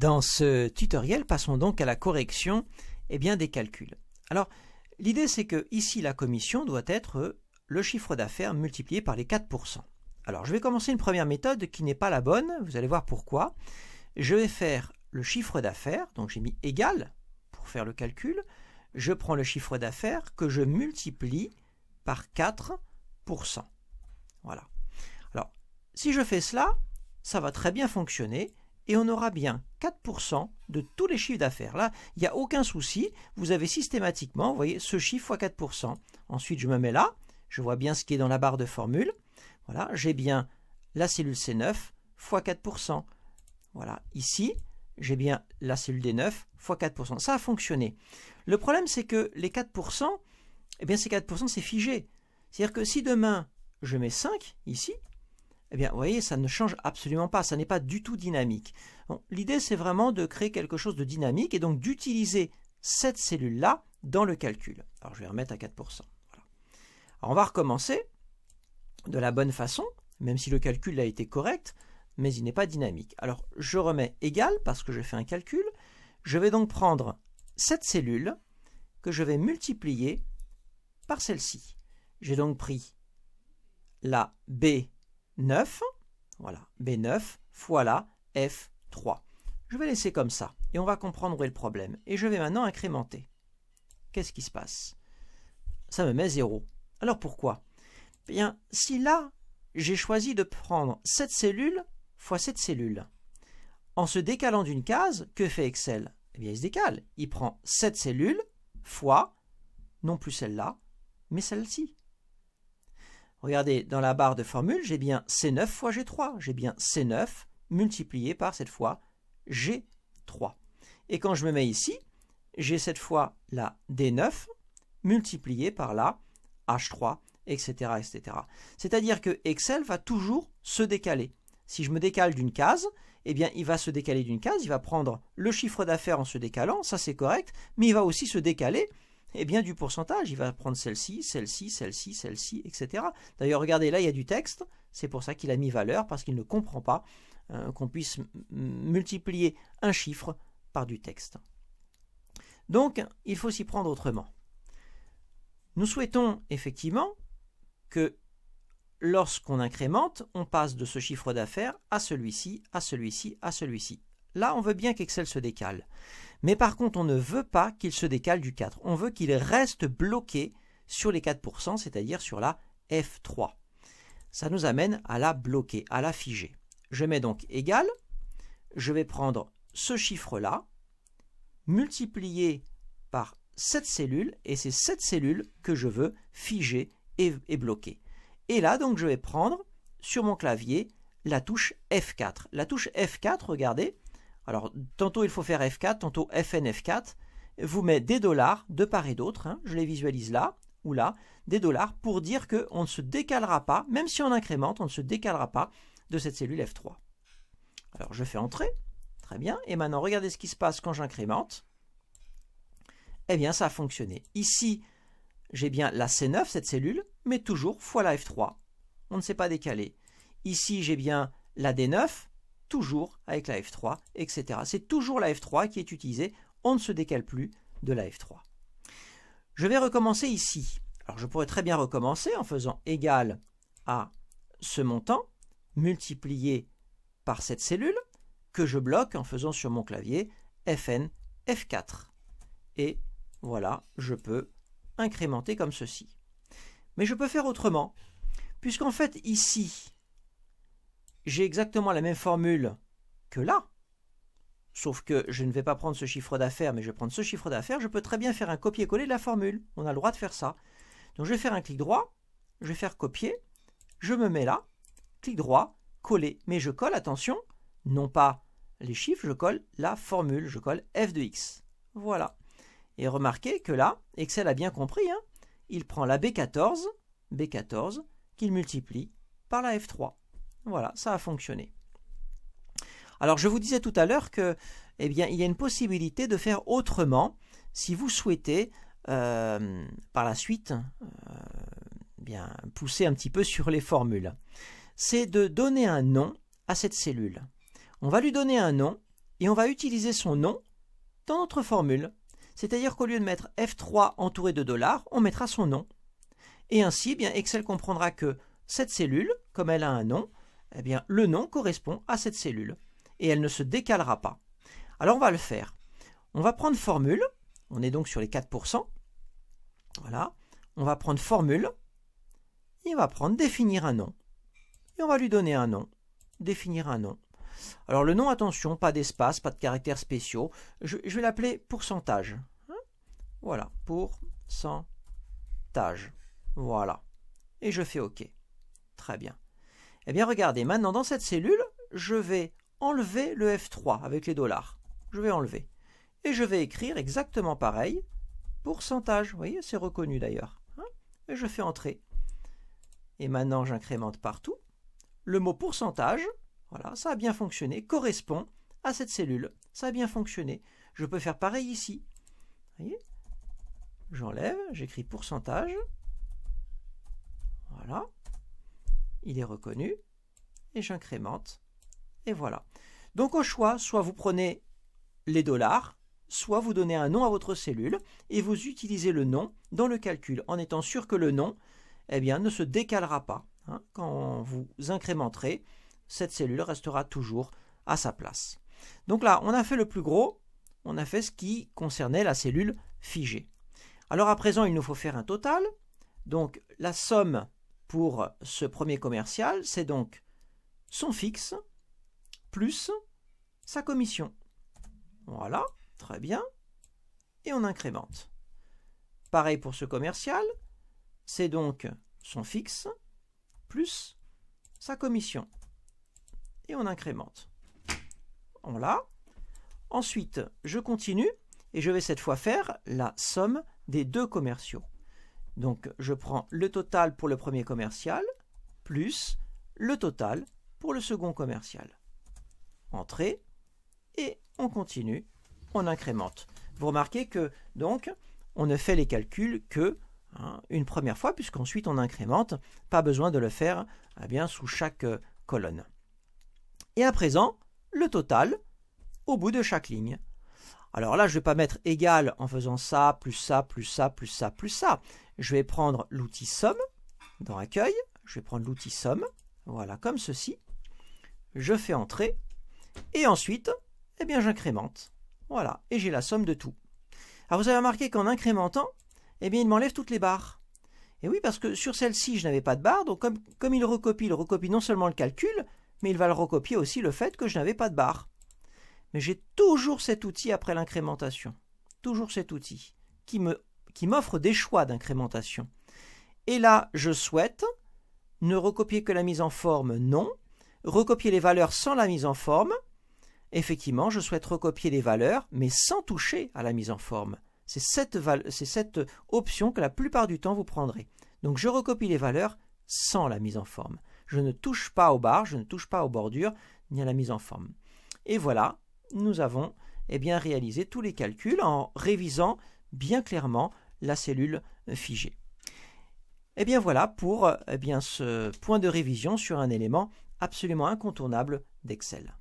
Dans ce tutoriel, passons donc à la correction des calculs. Alors, l'idée c'est que ici la commission doit être le chiffre d'affaires multiplié par les 4%. Alors, je vais commencer une première méthode qui n'est pas la bonne, vous allez voir pourquoi. Je vais faire le chiffre d'affaires, donc j'ai mis égal pour faire le calcul. Je prends le chiffre d'affaires que je multiplie par 4%. Voilà. Alors, si je fais cela, ça va très bien fonctionner et on aura bien 4% de tous les chiffres d'affaires. Là, il n'y a aucun souci. Vous avez systématiquement, vous voyez, ce chiffre fois 4%. Ensuite, je me mets là. Je vois bien ce qui est dans la barre de formule. Voilà, j'ai bien la cellule C9 fois 4%. Voilà, ici, j'ai bien la cellule D9 fois 4%. Ça a fonctionné. Le problème, c'est que les 4%, ces 4%, c'est figé. C'est-à-dire que si demain, je mets 5 ici, vous voyez, ça ne change absolument pas. Ça n'est pas du tout dynamique. L'idée, c'est vraiment de créer quelque chose de dynamique et donc d'utiliser cette cellule-là dans le calcul. Alors, je vais remettre à 4%. Voilà. Alors, on va recommencer de la bonne façon, même si le calcul a été correct, mais il n'est pas dynamique. Alors, je remets égal parce que je fais un calcul. Je vais donc prendre cette cellule que je vais multiplier par celle-ci. J'ai donc pris la B9, voilà, B9 fois la F3. Je vais laisser comme ça et on va comprendre où est le problème. Et je vais maintenant incrémenter. Qu'est-ce qui se passe? Ça me met 0. Alors pourquoi? Bien, si là, j'ai choisi de prendre cette cellule fois cette cellule, en se décalant d'une case, que fait Excel? Eh bien, il se décale. Il prend cette cellule fois, non plus celle-là, mais celle-ci. Regardez, dans la barre de formule, j'ai bien C9 fois G3. J'ai bien C9 multiplié par, cette fois, G3. Et quand je me mets ici, j'ai cette fois la D9 multipliée par la H3, etc. etc. C'est-à-dire que Excel va toujours se décaler. Si je me décale d'une case, il va se décaler d'une case, il va prendre le chiffre d'affaires en se décalant, ça c'est correct, mais il va aussi se décaler du pourcentage. Il va prendre celle-ci, celle-ci, celle-ci, celle-ci, etc. D'ailleurs, regardez, là, il y a du texte. C'est pour ça qu'il a mis valeur, parce qu'il ne comprend pas qu'on puisse multiplier un chiffre par du texte. Donc, il faut s'y prendre autrement. Nous souhaitons effectivement que lorsqu'on incrémente, on passe de ce chiffre d'affaires à celui-ci, à celui-ci, à celui-ci. Là, on veut bien qu'Excel se décale. Mais par contre, on ne veut pas qu'il se décale du 4. On veut qu'il reste bloqué sur les 4%, c'est-à-dire sur la F3. Ça nous amène à la bloquer, à la figer. Je mets donc égal. Je vais prendre ce chiffre-là, multiplié par cette cellule, et c'est cette cellule que je veux figer et bloquer. Et là, donc, je vais prendre sur mon clavier la touche F4. La touche F4, regardez. Alors, tantôt il faut faire F4, tantôt FN F4. Vous mettez des dollars de part et d'autre. Je les visualise là ou là. Des dollars pour dire qu'on ne se décalera pas, même si on incrémente, on ne se décalera pas de cette cellule F3. Alors, je fais entrer. Très bien. Et maintenant, regardez ce qui se passe quand j'incrémente. Eh bien, ça a fonctionné. Ici, j'ai bien la C9, cette cellule, mais toujours fois la F3. On ne s'est pas décalé. Ici, j'ai bien la D9, toujours avec la F3, etc. C'est toujours la F3 qui est utilisée. On ne se décale plus de la F3. Je vais recommencer ici. Alors, je pourrais très bien recommencer en faisant égal à ce montant multiplié par cette cellule que je bloque en faisant sur mon clavier FN F4. Et voilà, je peux incrémenter comme ceci. Mais je peux faire autrement, puisqu'en fait, ici, j'ai exactement la même formule que là, sauf que je ne vais pas prendre ce chiffre d'affaires, mais je vais prendre ce chiffre d'affaires. Je peux très bien faire un copier-coller de la formule. On a le droit de faire ça. Donc, je vais faire un clic droit, je vais faire copier, je me mets là, clic droit, coller. Mais je colle, attention, non pas les chiffres, je colle la formule, je colle f de x. Voilà. Et remarquez que là, Excel a bien compris, il prend la B14, qu'il multiplie par la F3. Voilà, ça a fonctionné. Alors, je vous disais tout à l'heure que, il y a une possibilité de faire autrement si vous souhaitez, par la suite, pousser un petit peu sur les formules. C'est de donner un nom à cette cellule. On va lui donner un nom et on va utiliser son nom dans notre formule. C'est-à-dire qu'au lieu de mettre F3 entouré de $, on mettra son nom. Et ainsi, eh bien, Excel comprendra que cette cellule, comme elle a un nom, eh bien, le nom correspond à cette cellule. Et elle ne se décalera pas. Alors on va le faire. On va prendre formule. On est donc sur les 4%. Voilà. On va prendre formule. Et on va prendre définir un nom. Et on va lui donner un nom. Définir un nom. Alors le nom, attention, pas d'espace, pas de caractères spéciaux. Je vais l'appeler pourcentage. Voilà, pourcentage. Voilà. Et je fais OK. Très bien. Eh bien, regardez, maintenant dans cette cellule, je vais enlever le F3 avec les $. Je vais enlever. Et je vais écrire exactement pareil, pourcentage. Vous voyez, c'est reconnu d'ailleurs. Et je fais entrer. Et maintenant, j'incrémente partout. Le mot pourcentage, voilà, ça a bien fonctionné, correspond à cette cellule. Ça a bien fonctionné. Je peux faire pareil ici. Vous voyez ? J'enlève, j'écris pourcentage. Voilà. Il est reconnu. Et j'incrémente. Et voilà. Donc au choix, soit vous prenez les $, soit vous donnez un nom à votre cellule et vous utilisez le nom dans le calcul en étant sûr que le nom eh bien, ne se décalera pas. Quand vous incrémenterez, cette cellule restera toujours à sa place. Donc là, on a fait le plus gros, on a fait ce qui concernait la cellule figée. Alors à présent, il nous faut faire un total. Donc la somme pour ce premier commercial, c'est donc son fixe plus sa commission. Voilà, très bien. Et on incrémente. Pareil pour ce commercial, c'est donc son fixe plus sa commission. Et on incrémente. Voilà. Ensuite, je continue et je vais cette fois faire la somme des deux commerciaux. Donc, je prends le total pour le premier commercial plus le total pour le second commercial. Entrée et on continue, on incrémente. Vous remarquez que, donc, on ne fait les calculs que une première fois, puisqu'ensuite on incrémente. Pas besoin de le faire bien, sous chaque colonne. Et à présent, le total au bout de chaque ligne. Alors là, je ne vais pas mettre égal en faisant ça, plus ça, plus ça, plus ça, plus ça. Je vais prendre l'outil somme dans accueil. Je vais prendre l'outil somme. Voilà, comme ceci. Je fais entrer. Et ensuite, eh bien, j'incrémente. Voilà, et j'ai la somme de tout. Alors vous avez remarqué qu'en incrémentant, eh bien, il m'enlève toutes les barres. Et oui, parce que sur celle-ci, je n'avais pas de barre, donc comme il recopie non seulement le calcul, mais il va le recopier aussi le fait que je n'avais pas de barre. Mais j'ai toujours cet outil après l'incrémentation. Toujours cet outil qui m'offre des choix d'incrémentation. Et là, je souhaite ne recopier que la mise en forme, non. Recopier les valeurs sans la mise en forme. Effectivement, je souhaite recopier les valeurs, mais sans toucher à la mise en forme. C'est cette option que la plupart du temps vous prendrez. Donc je recopie les valeurs sans la mise en forme. Je ne touche pas aux barres, je ne touche pas aux bordures, ni à la mise en forme. Et voilà, nous avons bien réalisé tous les calculs en révisant bien clairement la cellule figée. Et bien voilà pour ce point de révision sur un élément absolument incontournable d'Excel.